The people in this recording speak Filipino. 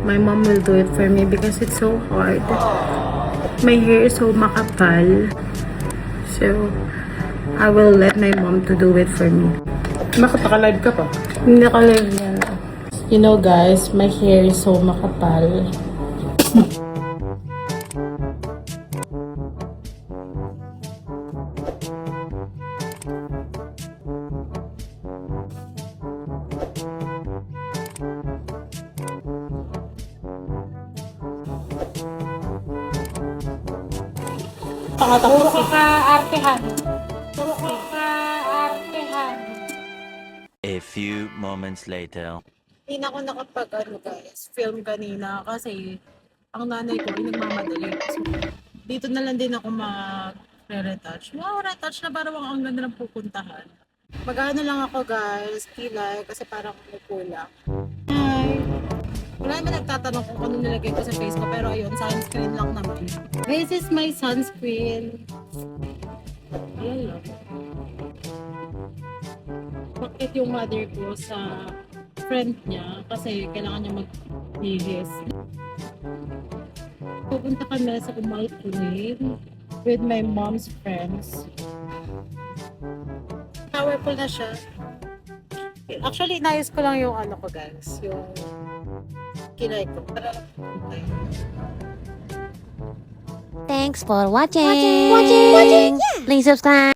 My mom will do it for me because it's so hard. My hair is so makapal. So, I will let my mom to do it for me. Nakapaka-live ka pa? Hindi ka live yan. You know guys, my hair is so makapal. Puro ka ka-artehan. Puro ka ka-artehan. A few moments later. Hindi na ako guys, film kanina kasi ang nanay ko ay nagmamadali. So, dito na lang din ako mag-retouch. Wow, retouch na parang ang ganda ng pupuntahan. Mag-ano lang ako guys, kilay kasi parang kulang. Hi! Wala naman nagtatanong kung ano nilagay ko sa face ko pero ayun, sunscreen lang naman. This is my sunscreen. Ayan lang. Bakit yung mother ko sa friend niya kasi kailangan niya magbihis. Pupunta kami sa Umalpunin with my mom's friends. Powerful na siya. Actually, inayos ko lang yung ano ko guys, yung kilay ko. Thanks for watching. Please subscribe.